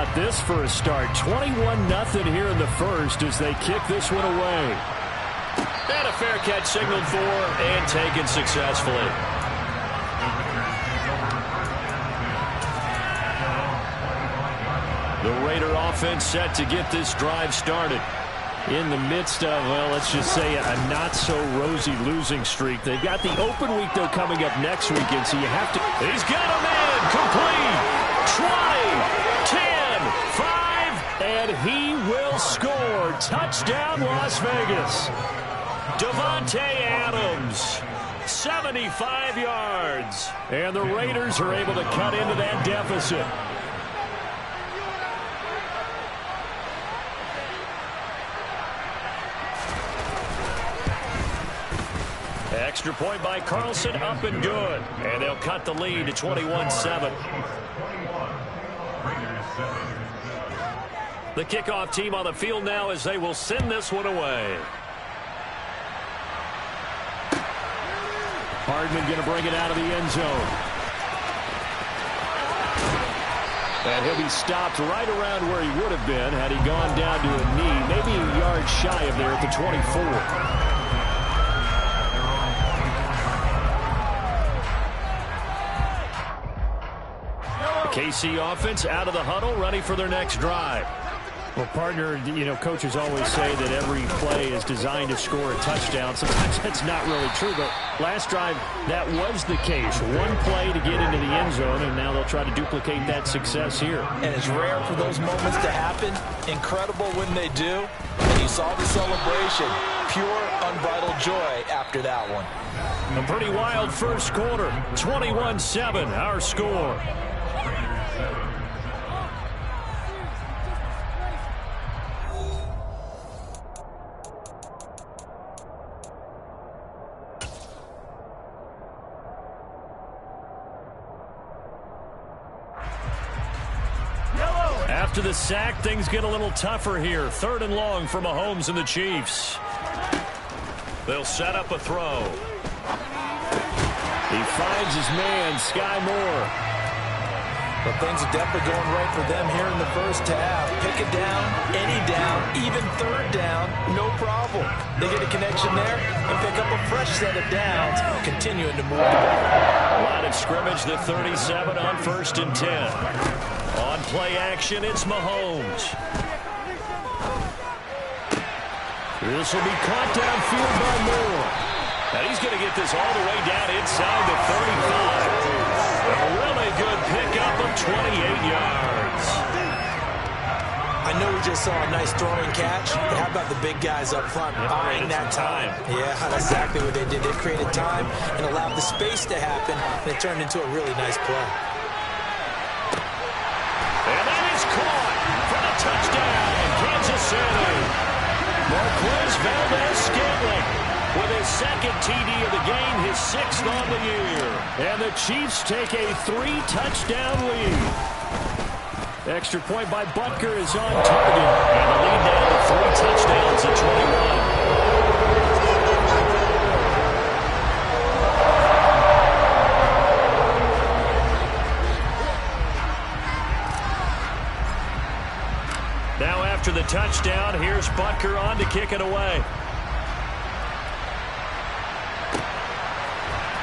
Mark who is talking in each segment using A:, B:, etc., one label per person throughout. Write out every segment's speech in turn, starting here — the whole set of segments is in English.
A: about this for a start? 21-0 here in the first as they kick this one away.
B: And a fair catch signaled for and taken successfully. The Raider offense set to get this drive started. In the midst of, well, let's just say a not-so-rosy losing streak. They've got the open week, though, coming up next weekend, so you have to... He's got him in! Complete! 20, 10, 5,
A: and he will score. Touchdown, Las Vegas.
B: Davante Adams, 75 yards.
A: And the Raiders are able to cut into that deficit. Extra point by Carlson, up and good. And they'll cut the lead to 21-7. The kickoff team on the field now as they will send this one away. Hardman going to bring it out of the end zone. And he'll be stopped right around where he would have been had he gone down to a knee, maybe a yard shy of there at the 24. KC offense out of the huddle, ready for their next drive. Well, partner, you know, coaches always say that every play is designed to score a touchdown. Sometimes that's not really true, but last drive, that was the case. One play to get into the end zone, and now they'll try to duplicate that success here.
C: And it's rare for those moments to happen. Incredible when they do. And you saw the celebration. Pure, unbridled joy after that one.
A: A pretty wild first quarter. 21-7, our score. After the sack, things get a little tougher here. 3rd and long for Mahomes and the Chiefs. They'll set up a throw. He finds his man, Sky Moore.
C: But things are definitely going right for them here in the first half. Pick it down, any down, even 3rd down, no problem. They get a connection there and pick up a fresh set of downs, continuing to move the ball.
A: Line of scrimmage, the 37 on 1st and 10. On play action, it's Mahomes. This will be caught downfield by Moore. And he's going to get this all the way down inside the 35. A really good pickup of 28 yards.
C: I know we just saw a nice throwing catch, but how about the big guys up front buying that time? Yeah, that's exactly what they did. They created time and allowed the space to happen, and it turned into a really nice play.
A: And that is caught for the touchdown, Kansas City. Marquez Valdes-Scantling with his 2nd TD of the game, his 6th on the year. And the Chiefs take a 3-touchdown lead. Extra point by Butker is on target. And the lead now to 3 touchdowns at 21. Now after the touchdown, here's Butker on to kick it away.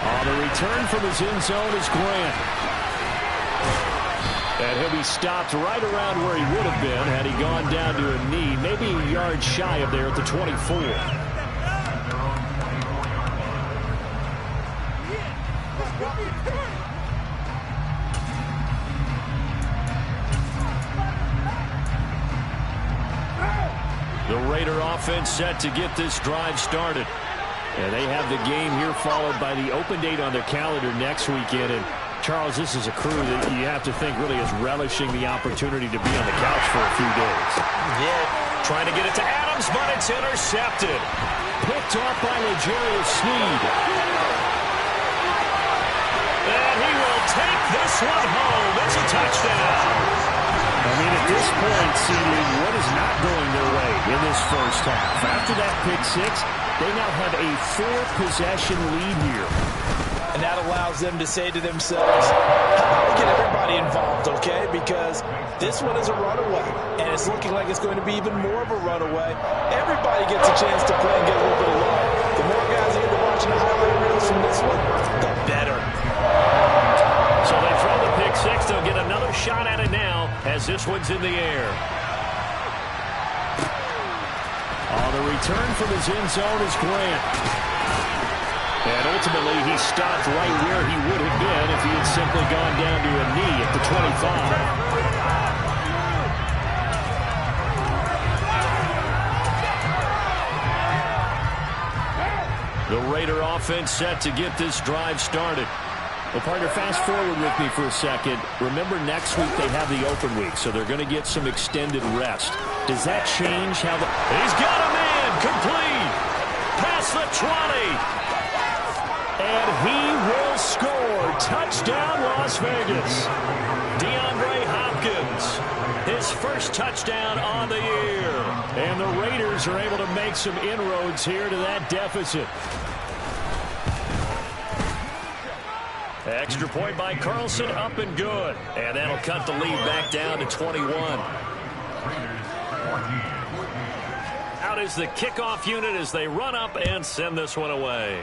A: On the return from his end zone is Grant. And he'll be stopped right around where he would have been had he gone down to a knee, maybe a yard shy of there at the 24. The Raider offense set to get this drive started. And they have the game here followed by the open date on their calendar next weekend. And Charles, this is a crew that you have to think really is relishing the opportunity to be on the couch for a few days.
B: Yeah, trying to get it to Adams, but it's intercepted.
A: Picked off by L'Jarius Sneed.
B: And he will take this one home. It's a touchdown.
A: I mean, at this point, CD, what is not going their way in this first half? After that pick 6, they now have a 4-possession lead here.
C: And And that allows them to say to themselves, how about we get everybody involved, okay? Because this one is a runaway, and it's looking like it's going to be even more of a runaway. Everybody gets a chance to play and get a little bit of love. The more guys that are watching the highlight reels from this one, the better.
B: So they throw the pick six. They'll get another shot at it now as this one's in the air. The return from his end zone is Grant. And ultimately, he stopped right where he would have been if he had simply gone down to a knee at the 25. The Raider offense set to get this drive started. Well, partner, fast forward with me for a second. Remember, next week they have the open week, so they're going to get some extended rest. Does that change how the... He's got a man complete past the 20. And he will score. Touchdown, Las Vegas. DeAndre Hopkins, his first touchdown on the year. And the Raiders are able to make some inroads here to that deficit. Extra point by Carlson, up and good. And that'll cut the lead back down to 21. Out is the kickoff unit as they run up and send this one away.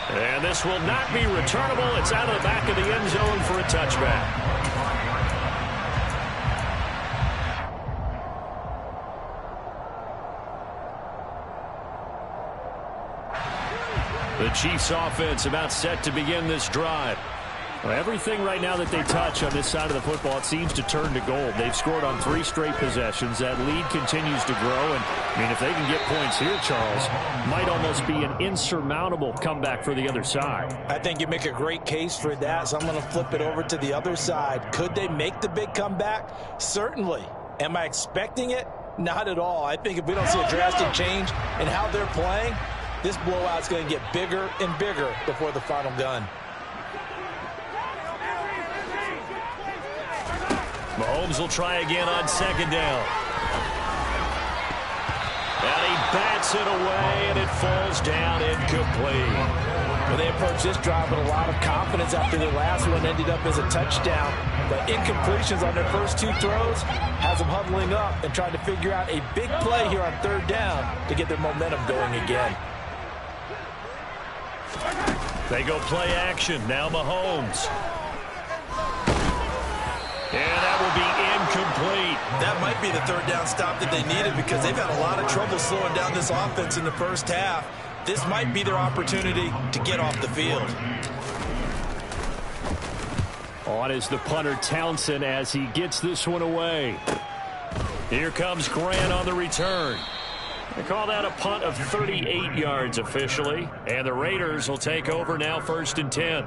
B: And this will not be returnable. It's out of the back of the end zone for a touchback. The Chiefs offense about set to begin this drive. Well, everything right now that they touch on this side of the football, it seems to turn to gold. They've scored on 3 straight possessions. That lead continues to grow. And, I mean, if they can get points here, Charles, might almost be an insurmountable comeback for the other side.
C: I think you make a great case for that, so I'm going to flip it over to the other side. Could they make the big comeback? Certainly. Am I expecting it? Not at all. I think if we don't see a drastic change in how they're playing, this blowout's going to get bigger and bigger before the final gun.
B: Mahomes will try again on second down. And he bats it away, and it falls down incomplete.
C: Well, they approached this drive with a lot of confidence after their last one ended up as a touchdown. But incompletions on their first 2 throws has them huddling up and trying to figure out a big play here on third down to get their momentum going again.
B: They go play action. Now Mahomes. And that will be incomplete.
C: That might be the third down stop that they needed because they've had a lot of trouble slowing down this offense in the first half. This might be their opportunity to get off the field.
B: On is the punter Townsend as he gets this one away. Here comes Grant on the return. They call that a punt of 38 yards officially. And the Raiders will take over now, 1st and 10.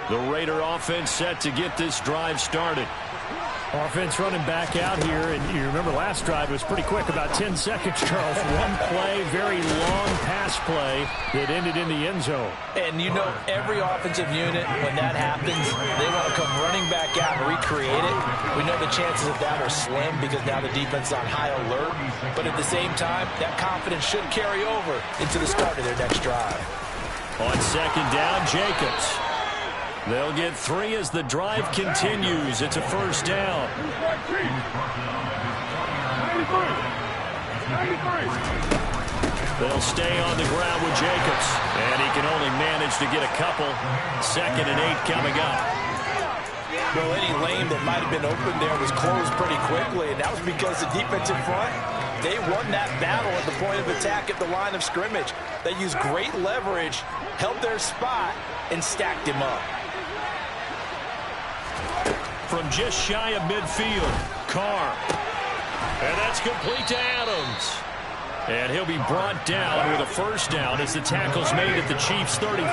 B: The Raider offense set to get this drive started. Offense running back out here, and you remember last drive was pretty quick, about 10 seconds, Charles. One play, very long pass play that ended in the end zone.
C: And you know every offensive unit, when that happens, they want to come running back out and recreate it. We know the chances of that are slim because now the defense is on high alert. But at the same time, that confidence should carry over into the start of their next drive.
B: On second down, Jacobs. They'll get 3 as the drive continues. It's a first down. They'll stay on the ground with Jacobs. And he can only manage to get a couple. 2nd and 8 coming up.
C: Well, any lane that might have been open there was closed pretty quickly, and that was because the defensive front, they won that battle at the point of attack at the line of scrimmage. They used great leverage, held their spot, and stacked him up.
B: From just shy of midfield, Carr. And that's complete to Adams. And he'll be brought down with a first down as the tackle's made at the Chiefs' 35.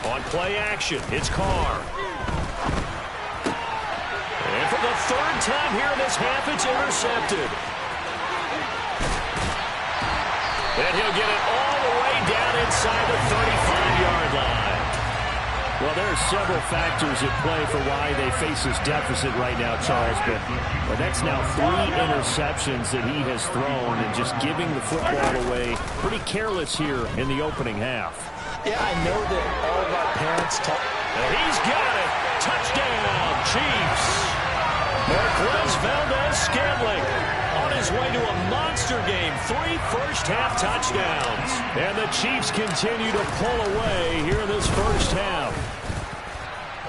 B: On play action, it's Carr. And for the 3rd time here in this half, it's intercepted. And he'll get it all the way down inside the 35-yard line. Well, there are several factors at play for why they face this deficit right now, Charles. But that's now 3 interceptions that he has thrown and just giving the football away. Pretty careless here in the opening half.
C: Yeah, I know that all of our parents talk.
B: He's got it. Touchdown, Chiefs. Marquez Valdes-Scantling on his way to a monster game. 3 first-half touchdowns. And the Chiefs continue to pull away here in this first half.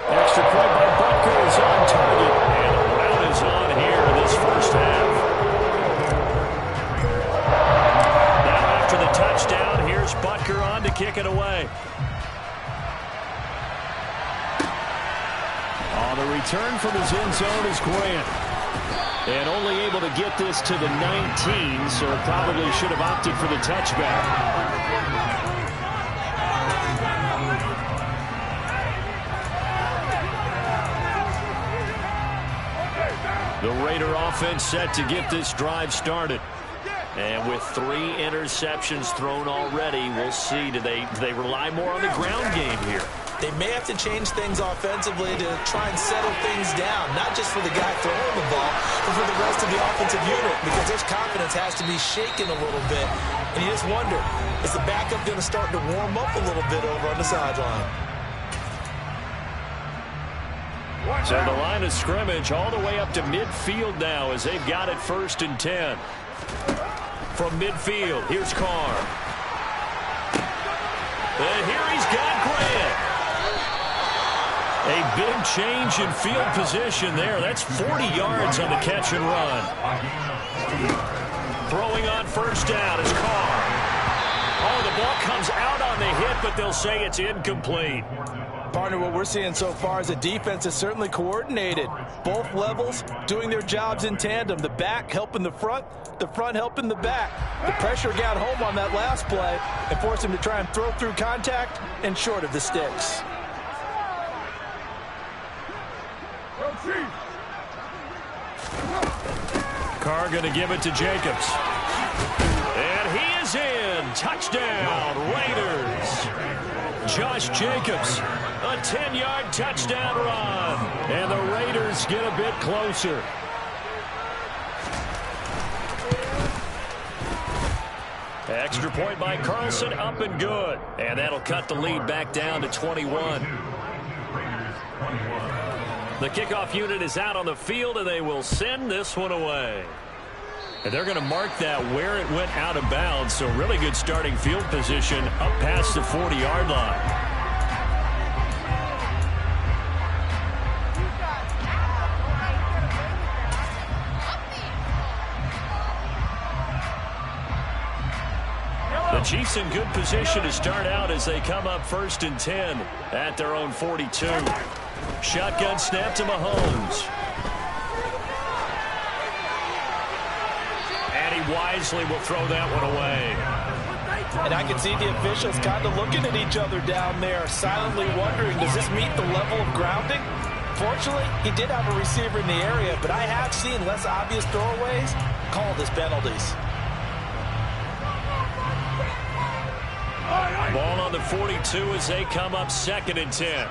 B: Extra point by Butker is on target. And a rout is on here in this first half. Now after the touchdown, here's Butker on to kick it away. On the return from his end zone is Grant. And only able to get this to the 19, so probably should have opted for the touchback. The Raider offense set to get this drive started. And with 3 interceptions thrown already, we'll see. Do they rely more on the ground game here?
C: They may have to change things offensively to try and settle things down, not just for the guy throwing the ball, but for the rest of the offensive unit, because his confidence has to be shaken a little bit. And you just wonder, is the backup going to start to warm up a little bit over on the sideline?
B: So the line of scrimmage all the way up to midfield now as they've got it 1st and 10. From midfield, here's Carr. And here he's got Grant. A big change in field position there. That's 40 yards on the catch and run. Throwing on 1st down is Carr. Oh, the ball comes out on the hit, but they'll say it's incomplete.
C: Partner, what we're seeing so far is the defense is certainly coordinated. Both levels doing their jobs in tandem. The back helping the front helping the back. The pressure got home on that last play and forced him to try and throw through contact and short of the sticks.
B: Carr going to give it to Jacobs. And he is in. Touchdown, Raiders. Josh Jacobs, a 10-yard touchdown run. And the Raiders get a bit closer. Extra point by Carlson, up and good. And that'll cut the lead back down to 21. The kickoff unit is out on the field, and they will send this one away. And they're going to mark that where it went out of bounds, so really good starting field position up past the 40-yard line. The Chiefs in good position to start out as they come up 1st and 10 at their own 42. Shotgun snap to Mahomes. And he wisely will throw that one away.
C: And I can see the officials kind of looking at each other down there, silently wondering, does this meet the level of grounding? Fortunately, he did have a receiver in the area, but I have seen less obvious throwaways called as penalties.
B: Ball on the 42 as they come up 2nd and 10.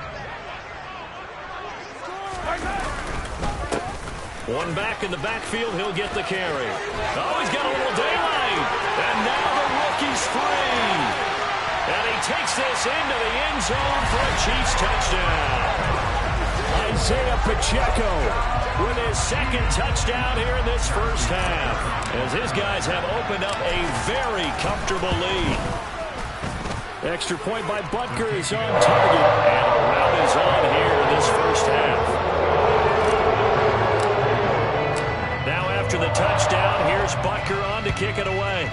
B: One back in the backfield, he'll get the carry. Oh, he's got a little daylight. And now the rookie's free. And he takes this into the end zone for a Chiefs touchdown. Isaiah Pacheco with his 2nd touchdown here in this first half, as his guys have opened up a very comfortable lead. Extra point by Butker is on target, and a rout is on here in this first half. Now after the touchdown, here's Butker on to kick it away.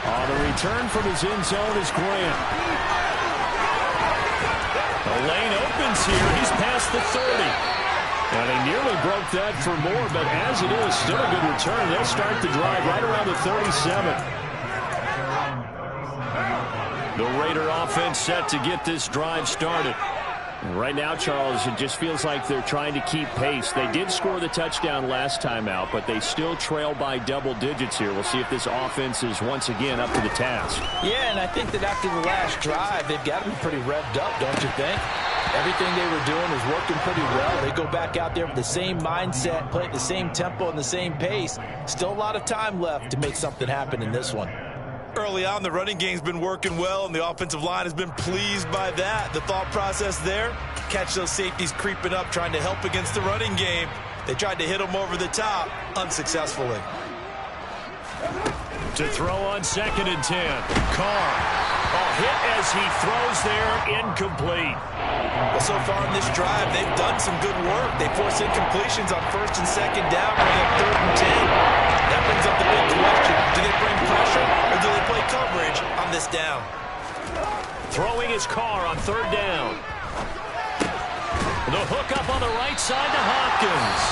B: On the return from his end zone is Grant. The lane opens here. He's past the 30. And he nearly broke that for more, but as it is, still a good return. They'll start the drive right around the 37. The Raider offense set to get this drive started. Right now, Charles, it just feels like they're trying to keep pace. They did score the touchdown last time out, but they still trail by double digits here. We'll see if this offense is once again up to the task.
C: Yeah, and I think that after the last drive, they've got to be pretty revved up, don't you think? Everything they were doing was working pretty well. They go back out there with the same mindset, play at the same tempo and the same pace. Still a lot of time left to make something happen in this one.
D: Early on, the running game's been working well, and the offensive line has been pleased by that. The thought process there, catch those safeties creeping up, trying to help against the running game. They tried to hit them over the top, unsuccessfully.
B: To throw on 2nd and 10. Carr. Hit as he throws there, incomplete.
D: Well, so far in this drive, they've done some good work. They force incompletions on 1st and 2nd down, bring up 3rd and 10. That brings up the big question. Do they bring pressure, or do they play coverage on this down?
B: Throwing his Carr on 3rd down. The hook up on the right side to Hopkins.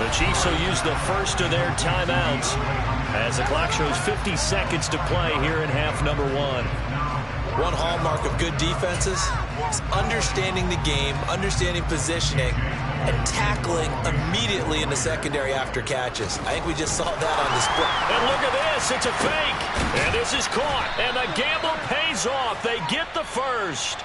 B: The Chiefs will use the first of their timeouts as the clock shows 50 seconds to play here in half number 1.
C: One hallmark of good defenses is understanding the game, understanding positioning, and tackling immediately in the secondary after catches. I think we just saw that on display.
B: And look at this. It's a fake. And this is caught. And the gamble pays off. They get the first.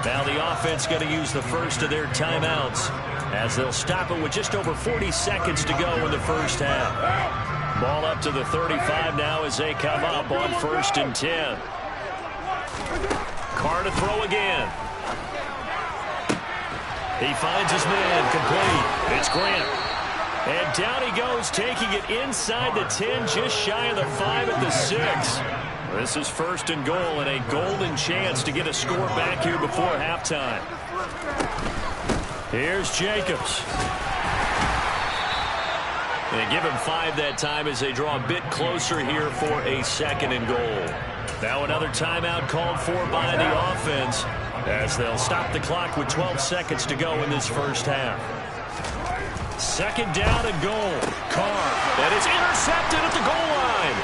B: Now the offense going to use the first of their timeouts as they'll stop it with just over 40 seconds to go in the first half. Ball up to the 35 now as they come up on 1st and 10. Carr to throw again. He finds his man, complete. It's Grant. And down he goes, taking it inside the 10, just shy of the 5 at the 6. This is 1st and goal, and a golden chance to get a score back here before halftime. Here's Jacobs. They give him 5 that time as they draw a bit closer here for a 2nd and goal. Now another timeout called for by the offense as they'll stop the clock with 12 seconds to go in this first half. 2nd down and goal. Carr. And it's intercepted at the goal line.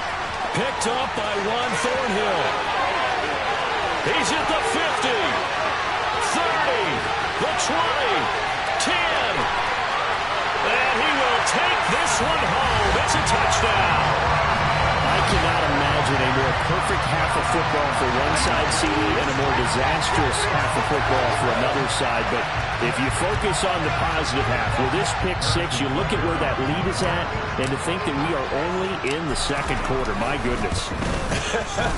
B: Picked up by Juan Thornhill. He's at the 50. 30. The 20. 10. And he will take this one home. It's a touchdown. I cannot imagine a more perfect half of football for one side, CD, and a more disastrous half of football for another side. But if you focus on the positive half, with this pick 6, you look at where that lead is at, and to think that we are only in the 2nd quarter. My goodness.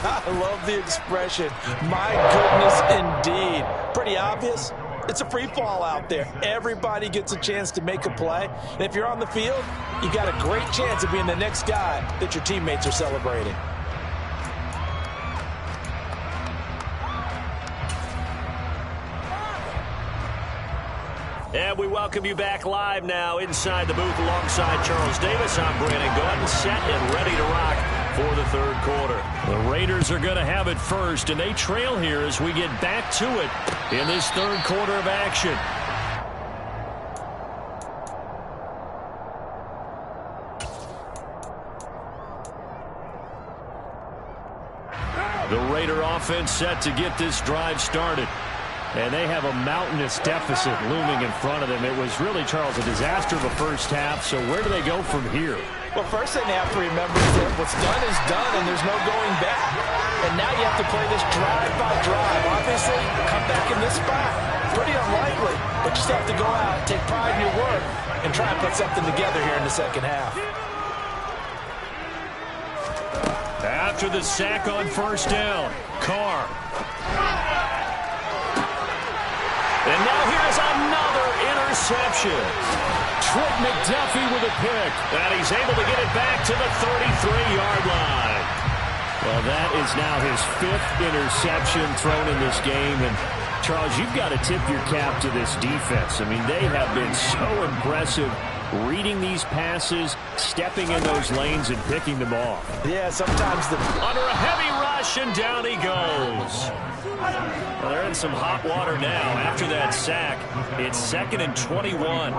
C: I love the expression. My goodness, indeed. Pretty obvious. It's a free fall out there. Everybody gets a chance to make a play. And if you're on the field, you got a great chance of being the next guy that your teammates are celebrating.
B: And we welcome you back live now inside the booth alongside Charles Davis. I'm Brandon Gaudin, set and ready to rock for the 3rd quarter. The Raiders are going to have it first, and they trail here as we get back to it in this 3rd quarter of action. The Raider offense set to get this drive started. And they have a mountainous deficit looming in front of them. It was really, Charles, a disaster of a first half. So where do they go from here?
C: Well, first thing they have to remember is that what's done is done, and there's no going back. And now you have to play this drive by drive. Obviously, come back in this spot. Pretty unlikely, but you still have to go out, take pride in your work, and try and put something together here in the 2nd half.
B: After the sack on 1st down, Carr. And now here's another interception. Trent McDuffie with a pick. And he's able to get it back to the 33-yard line. Well, that is now his 5th interception thrown in this game. And, Charles, you've got to tip your cap to this defense. I mean, they have been so impressive reading these passes, stepping in those lanes, and picking them off.
C: Yeah, sometimes
B: under a heavy rush, and down he goes. Well, they're in some hot water now. After that sack, it's 2nd and 21.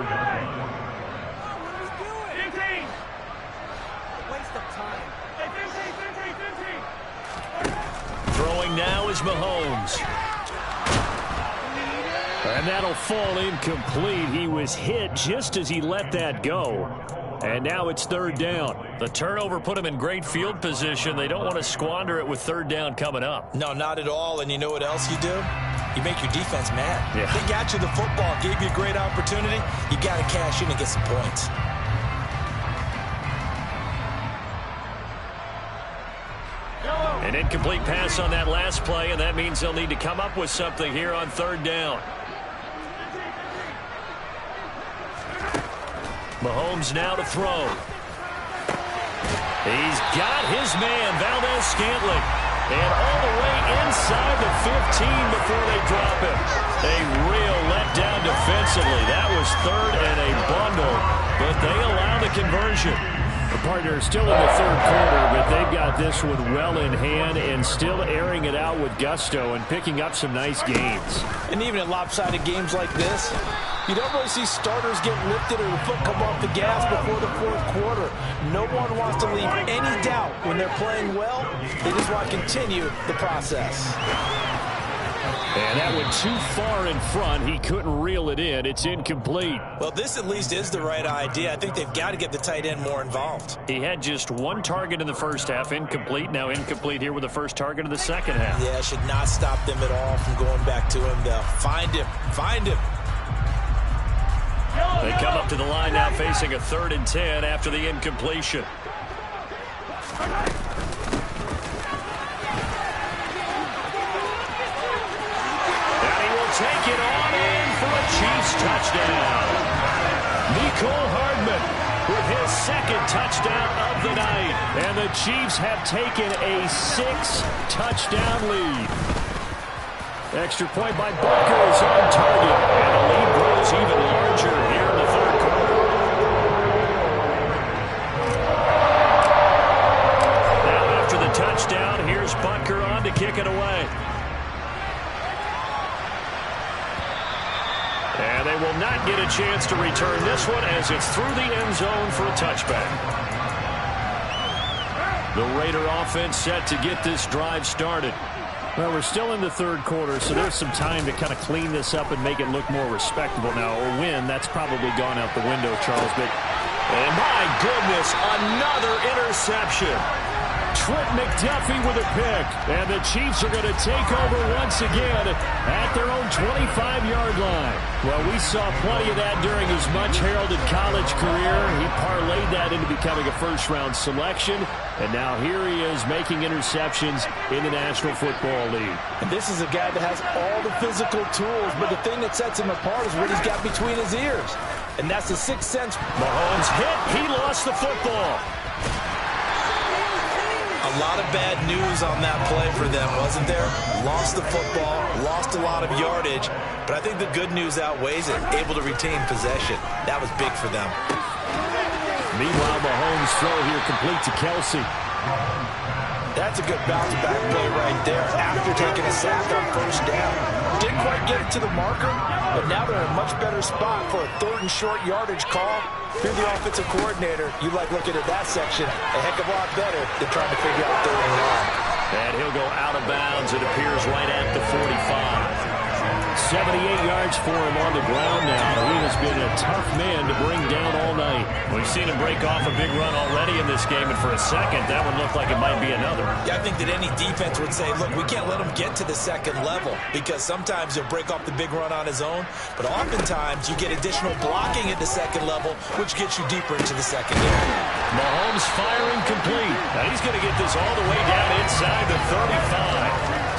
B: Throwing now is Mahomes. And that'll fall incomplete. He was hit just as he let that go. And now it's third down.
A: The turnover put him in great field position. They don't want to squander it with third down coming up.
C: No, not at all. And you know what else you do? You make your defense mad.
B: Yeah.
C: They got you the football, gave you a great opportunity. You got to cash in and get some points.
A: An incomplete pass on that last play, and that means they'll need to come up with something here on third down. Mahomes now to throw. He's got his man, Valdes-Scantling. And all the way inside the 15 before they drop him. A real letdown defensively. That was third and a bundle, but they allow the conversion.
B: The partner is still in the third quarter, but they've got this one well in hand and still airing it out with gusto and picking up some nice gains.
C: And even in lopsided games like this, you don't really see starters get lifted or the foot come off the gas before the fourth quarter. No one wants to leave any doubt when they're playing well. They just want to continue the process.
B: And that went too far in front. He couldn't reel it in. It's incomplete.
C: Well, this at least is the right idea. I think they've got to get the tight end more involved.
A: He had just one target in the first half, incomplete. Now incomplete here with the first target of the second half.
C: Yeah, should not stop them at all from going back to him. They'll find him. Find him.
A: They come up to the line now facing a 3rd and 10 after the incompletion. Take it on in for a Chiefs touchdown. Mecole Hardman with his second touchdown of the night.
B: And the Chiefs have taken a 6-touchdown lead. Extra point by Butker is on target.
A: And the lead grows even larger here in the third quarter. Now after the touchdown, here's Butker on to kick it away. And they will not get a chance to return this one as it's through the end zone for a touchback. The Raider offense set to get this drive started.
B: Well, we're still in the third quarter, so there's some time to kind of clean this up and make it look more respectable now. Or win, that's probably gone out the window, Charles. But
A: and my goodness, another interception.
B: Trent McDuffie with a pick. And the Chiefs are going to take over once again at their own 25-yard line. Well, we saw plenty of that during his much-heralded college career. He parlayed that into becoming a first-round selection. And now here he is making interceptions in the National Football League.
C: And this is a guy that has all the physical tools, but the thing that sets him apart is what he's got between his ears. And that's the sixth sense.
A: Mahomes hit. He lost the football.
C: A lot of bad news on that play for them, wasn't there? Lost the football, lost a lot of yardage, but I think the good news outweighs it. Able to retain possession. That was big for them.
B: Meanwhile, Mahomes' throw here complete to Kelsey.
C: That's a good bounce-back play right there after taking a sack on first down. Didn't quite get it to the marker, but now they're in a much better spot for a 3rd and short yardage call. If you're the offensive coordinator, you like looking at that section a heck of a lot better than trying to figure out 3rd and long.
A: And he'll go out of bounds, it appears, right at the 45.
B: 78 yards for him on the ground now. He has been a tough man to bring down all night.
A: We've seen him break off a big run already in this game, and for a second, that one looked like it might be another.
C: Yeah, I think that any defense would say, look, we can't let him get to the second level because sometimes he'll break off the big run on his own, but oftentimes you get additional blocking at the second level, which gets you deeper into the secondary.
A: Mahomes firing complete. Now he's going to get this all the way down inside the 35.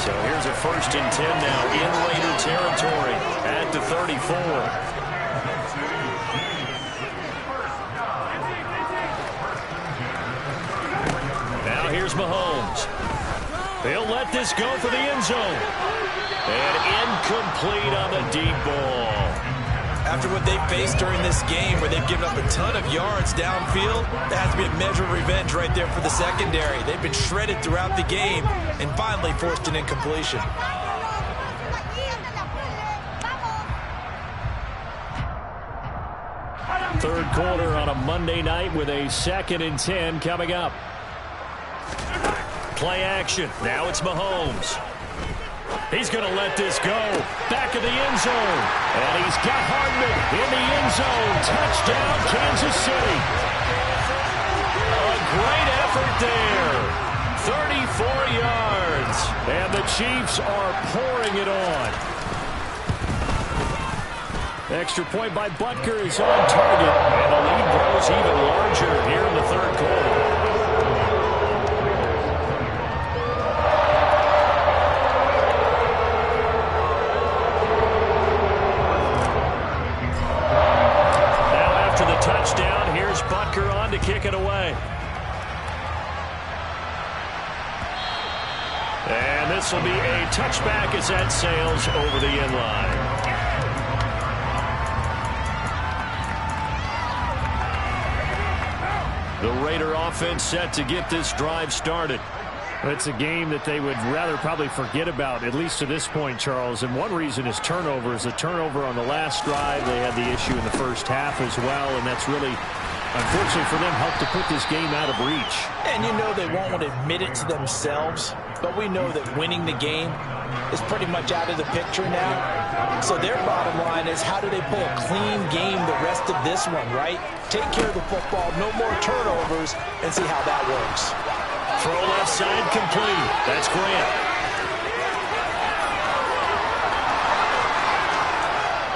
A: So here's a 1st and 10 now in Raider territory at the 34. Now here's Mahomes. He'll let this go for the end zone. And incomplete on the deep ball.
C: After what they've faced during this game where they've given up a ton of yards downfield, that has to be a measure of revenge right there for the secondary. They've been shredded throughout the game and finally forced an incompletion.
B: Third quarter on a Monday night with a 2nd and 10 coming up.
A: Play action. Now it's Mahomes.
B: He's going to let this go. Back of the end zone. And he's got Hardman in the end zone. Touchdown, Kansas City. A great effort there. 34 yards. And the Chiefs are pouring it on. Extra point by Butker is on target. And the lead grows even larger here in the third quarter. Touchdown. Here's Butker on to kick it away. And this will be a touchback as that sails over the end line. The Raider offense set to get this drive started. It's a game that they would rather probably forget about, at least to this point, Charles. And one reason is turnovers. The turnover on the last drive, they had the issue in the first half as well, and that's really, unfortunately for them, helped to put this game out of reach.
C: And you know they won't want to admit it to themselves, but we know that winning the game is pretty much out of the picture now. So their bottom line is, how do they play a clean game the rest of this one, right? Take care of the football, no more turnovers, and see how that works.
B: Throw left side complete. That's Grant.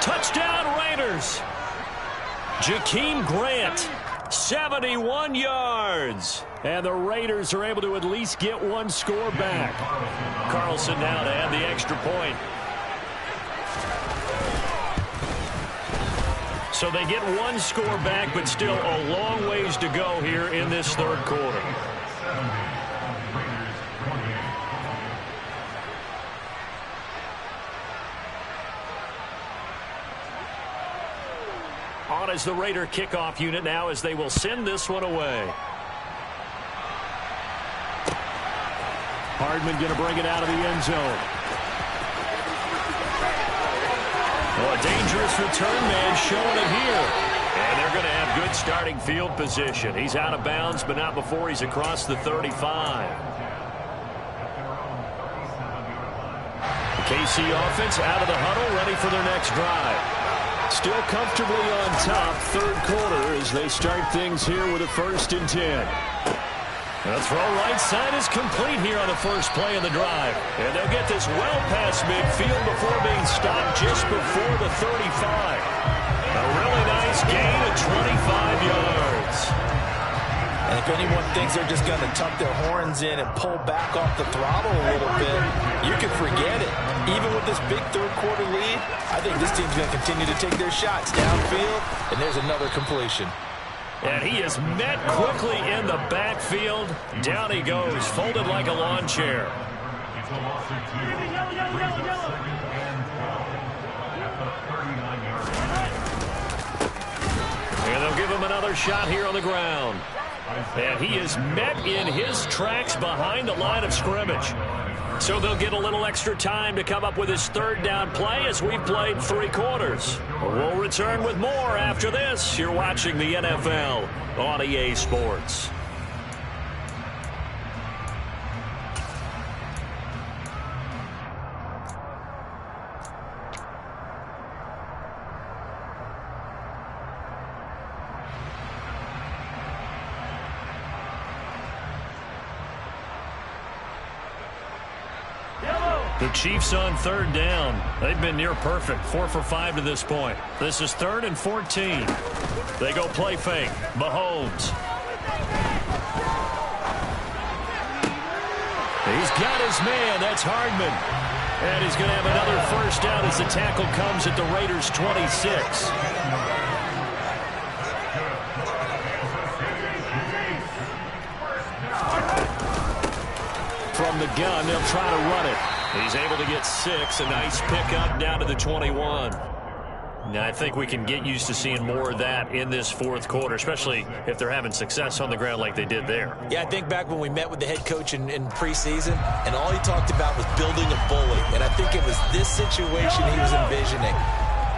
B: Touchdown Raiders. Jakeem Grant, 71 yards. And the Raiders are able to at least get one score back. Carlson now to add the extra point. So they get one score back, but still a long ways to go here in this third quarter. On as the Raider kickoff unit now as they will send this one away. Hardman going to bring it out of the end zone. Oh, a dangerous return man showing it here. And they're going to have good starting field position. He's out of bounds, but not before he's across the 35. The KC offense out of the huddle, ready for their next drive. Still comfortably on top, third quarter, as they start things here with a 1st and 10. The throw right side is complete here on the first play of the drive. And they'll get this well past midfield before being stopped just before the 35. A really nice gain of 25 yards.
C: And if anyone thinks they're just going to tuck their horns in and pull back off the throttle a little bit, you can forget it. Even with this big third quarter lead, I think this team's going to continue to take their shots downfield, and there's another completion.
B: And he is met quickly in the backfield. Down he goes, folded like a lawn chair. And they'll give him another shot here on the ground. And he is met in his tracks behind the line of scrimmage. So they'll get a little extra time to come up with his third down play as we've played 3 quarters. We'll return with more after this. You're watching the NFL on EA Sports. The Chiefs on third down. They've been near perfect. 4 for 5 to this point. This is 3rd and 14. They go play fake. Mahomes. He's got his man. That's Hardman. And he's going to have another first down as the tackle comes at the Raiders' 26. From the gun, they'll try to run it. He's able to get 6. A nice pickup down to the 21. Now, I think we can get used to seeing more of that in this fourth quarter, especially if they're having success on the ground like they did there.
C: Yeah, I think back when we met with the head coach in preseason, and all he talked about was building a bully. And I think it was this situation he was envisioning.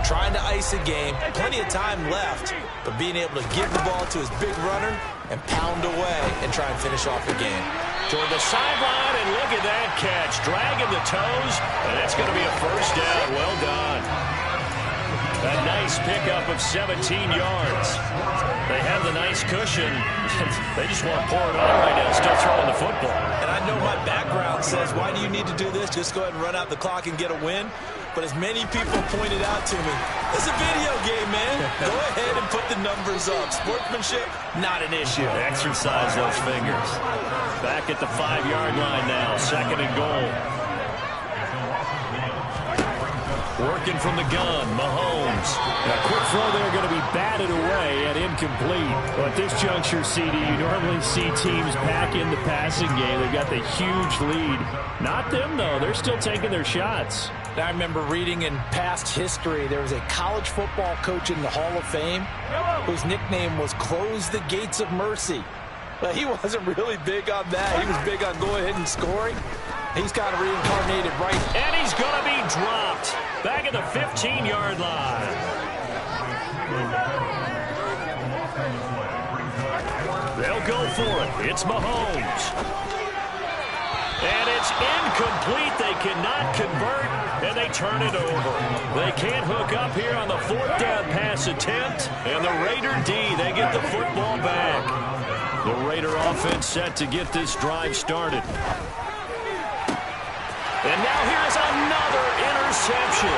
C: Trying to ice a game, plenty of time left, but being able to give the ball to his big runner and pound away and try and finish off the game.
B: Toward the sideline, and look at that catch. Dragging the toes, and that's going to be a first down. Well done. A nice pickup of 17 yards. They have the nice cushion. They just want to pour it on right now, still throwing the football.
C: And I know my background says, why do you need to do this? Just go ahead and run out the clock and get a win. But as many people pointed out to me, it's a video game, man. Go ahead and put the numbers up. Sportsmanship, not an issue.
B: Exercise those fingers. Back at the 5-yard line now, 2nd and goal. Working from the gun, Mahomes. A quick throw there going to be batted away and incomplete. Well, at this juncture, CD, you normally see teams back in the passing game. They've got the huge lead. Not them, though. They're still taking their shots.
C: I remember reading in past history, there was a college football coach in the Hall of Fame whose nickname was Close the Gates of Mercy. But he wasn't really big on that. He was big on go ahead and scoring. He's kind of reincarnated right.
B: And he's going to be dropped. Back at the 15-yard line. They'll go for it. It's Mahomes. And it's incomplete. They cannot convert, and they turn it over. They can't hook up here on the 4th down pass attempt. And the Raider D, they get the football back. The Raider offense set to get this drive started. And now here's another interception.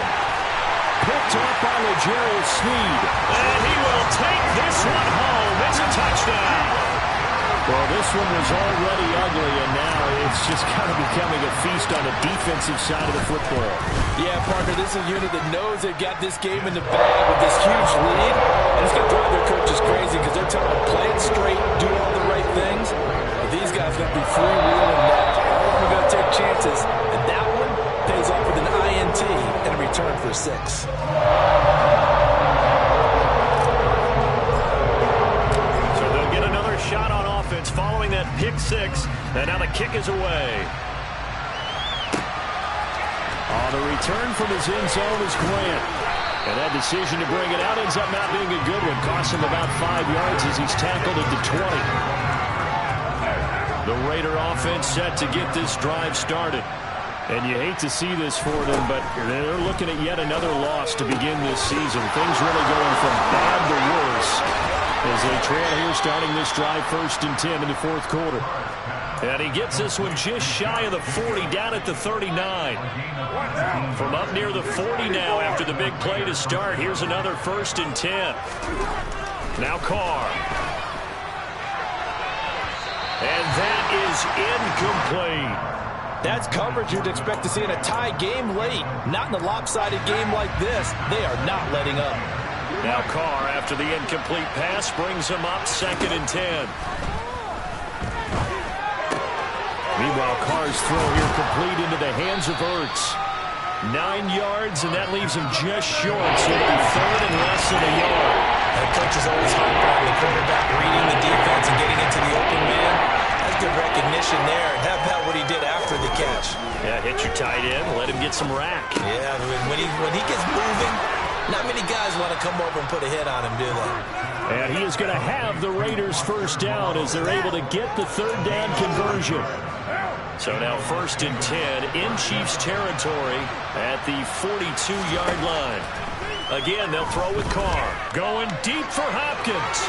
B: Picked up by L'Jarius Sneed. And he will take this one home. It's a touchdown. Well, this one was already ugly, and now it's just kind of becoming a feast on the defensive side of the football.
C: Yeah, partner, this is a unit that knows they've got this game in the bag with this huge lead. And it's going to drive their coaches crazy because they're telling them, play it straight, do all the right things. But these guys are going to be freewheeling now. All of them are going to take chances. And that one pays off with an INT and a return for 6.
B: So they'll get another shot on offense following that pick 6. And now the kick is away. On the return from his end zone is Grant. And that decision to bring it out ends up not being a good one. Costs him about 5 yards as he's tackled at the 20. The Raider offense set to get this drive started. And you hate to see this for them, but they're looking at yet another loss to begin this season. Things really going from bad to worse as they trail here starting this drive 1st and 10 in the 4th quarter. And he gets this one just shy of the 40, down at the 39. From up near the 40 now after the big play to start. Here's another 1st and 10. Now Carr. And that is incomplete.
C: That's coverage you'd expect to see in a tie game late. Not in a lopsided game like this. They are not letting up.
B: Now Carr, after the incomplete pass, brings him up 2nd and 10. Meanwhile, Carr's throw here complete into the hands of Ertz. 9 yards, and that leaves him just short, so it'll be 3rd and less than a yard.
C: The coach is always hard on the quarterback, reading the defense and getting into the open man. That's good recognition there. And how about what he did after the catch?
B: Yeah, hit your tight end, let him get some rack.
C: Yeah, when he gets moving, not many guys want to come over and put a hit on him, do they?
B: And he is going to have the Raiders' first down as they're able to get the 3rd down conversion. So now 1st and 10 in Chiefs territory at the 42-yard line. Again, they'll throw with Carr. Going deep for Hopkins.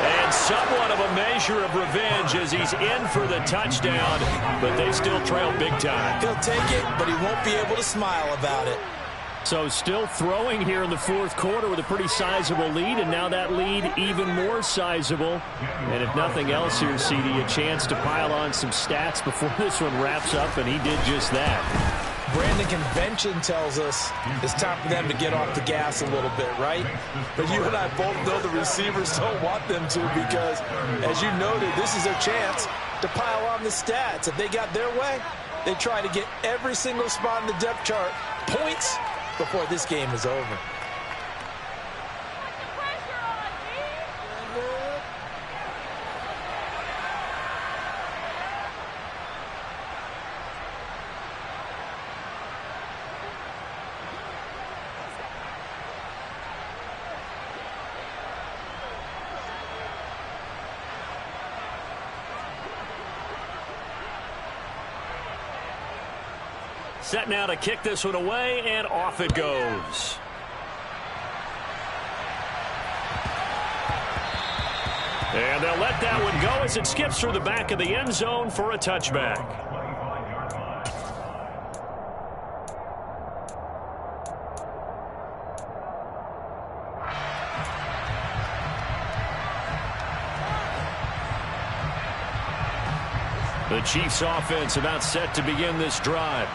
B: And somewhat of a measure of revenge as he's in for the touchdown, but they still trail big time.
C: He'll take it, but he won't be able to smile about it.
B: So still throwing here in the 4th quarter with a pretty sizable lead, and now that lead even more sizable. And if nothing else here, CD, a chance to pile on some stats before this one wraps up, and he did just that.
C: Brandon, convention tells us it's time for them to get off the gas a little bit, right? But you and I both know the receivers don't want them to because, as you noted, this is their chance to pile on the stats. If they got their way, they try to get every single spot in the depth chart points before this game is over.
B: Set now to kick this one away, and off it goes. And they'll let that one go as it skips through the back of the end zone for a touchback. The Chiefs offense about set to begin this drive.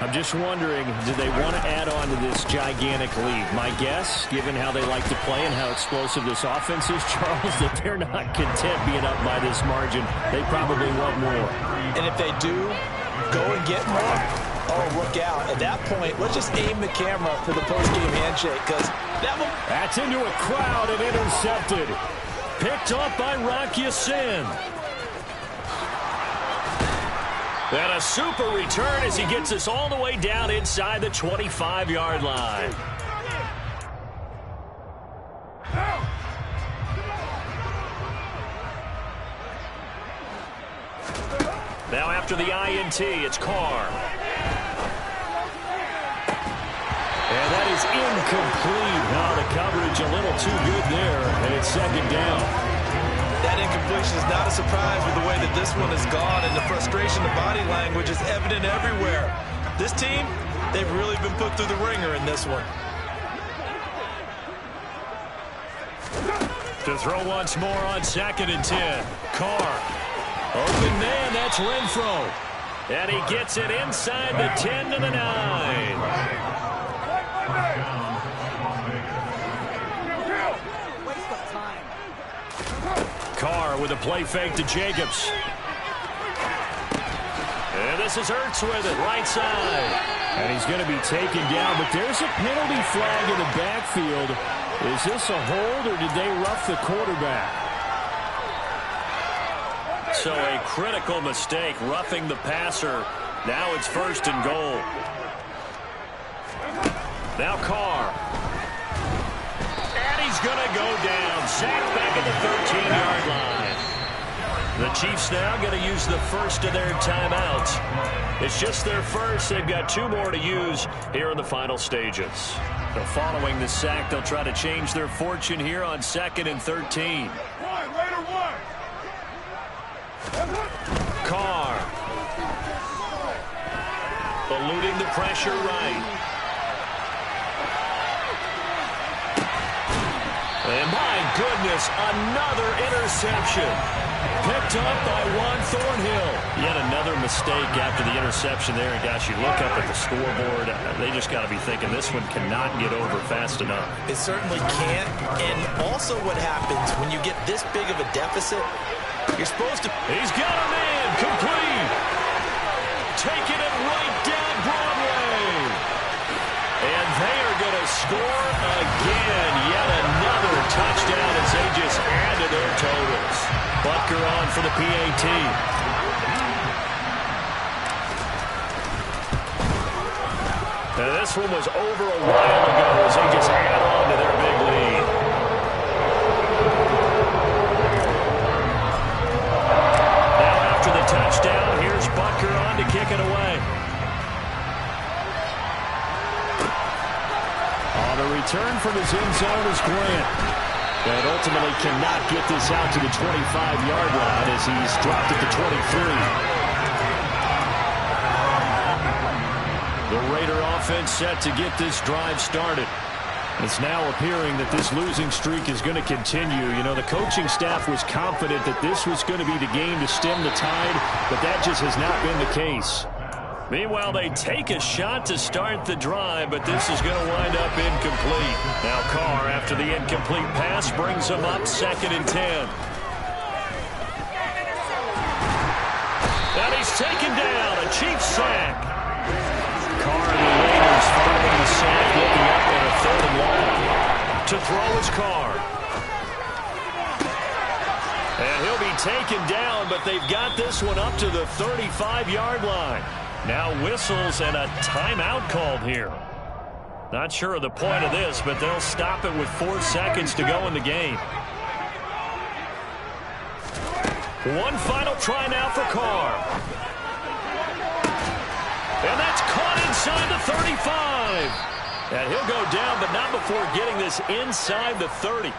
B: I'm just wondering, do they want to add on to this gigantic lead? My guess, given how they like to play and how explosive this offense is, Charles, that they're not content being up by this margin. They probably want more.
C: And if they do, go and get more. Oh, look out. At that point, let's just aim the camera for the post-game handshake, because that will...
B: That's into a crowd and intercepted. Picked off by Rock Ya-Sin. And a super return as he gets us all the way down inside the 25-yard line. Now after the INT, it's Carr. And that is incomplete. Now the coverage a little too good there, and it's second down.
C: That incompletion is not a surprise with the way that this one has gone, and the frustration, the body language is evident everywhere. This team, they've really been put through the ringer in this one.
B: To throw once more on 2nd and 10. Carr. Open man, that's Renfro. And he gets it inside the 10 to the 9. Carr with a play fake to Jacobs. And this is Ertz with it, right side. And he's going to be taken down, but there's a penalty flag in the backfield. Is this a hold, or did they rough the quarterback? So a critical mistake, roughing the passer. Now it's 1st and goal. Now Carr. He's going to go down. Sacked back at the 13-yard line. The Chiefs now going to use the first of their timeouts. It's just their first. They've got 2 more to use here in the final stages. So following the sack, they'll try to change their fortune here on 2nd and 13. Carr. Eluding the pressure right. And my goodness, another interception. Picked up by Juan Thornhill. Yet another mistake after the interception there. And gosh, you look up at the scoreboard, they just got to be thinking this one cannot get over fast enough.
C: It certainly can't. And also what happens when you get this big of a deficit, you're supposed to...
B: He's got a man, complete. Taking it right down Broadway. And they are going to score again. Yet another touchdown as they just add to their totals. Butker on for the PAT. Now this one was over a while ago as they just add on to their big lead. Now after the touchdown, here's Butker on to kick it away. On the return from his end zone is Grant. And ultimately cannot get this out to the 25-yard line as he's dropped at the 23. The Raider offense set to get this drive started. It's now appearing that this losing streak is going to continue. You know, the coaching staff was confident that this was going to be the game to stem the tide, but that just has not been the case. Meanwhile, they take a shot to start the drive, but this is going to wind up incomplete. Now Carr, after the incomplete pass, brings them up 2nd and 10. And he's taken down, a Chiefs sack. Carr and the Raiders following the sack, looking up at a 3rd and long. To throw is Carr. And he'll be taken down, but they've got this one up to the 35-yard line. Now whistles and a timeout called here. Not sure of the point of this, but they'll stop it with 4 seconds to go in the game. One final try now for Carr. And that's caught inside the 35. And he'll go down, but not before getting this inside the 30.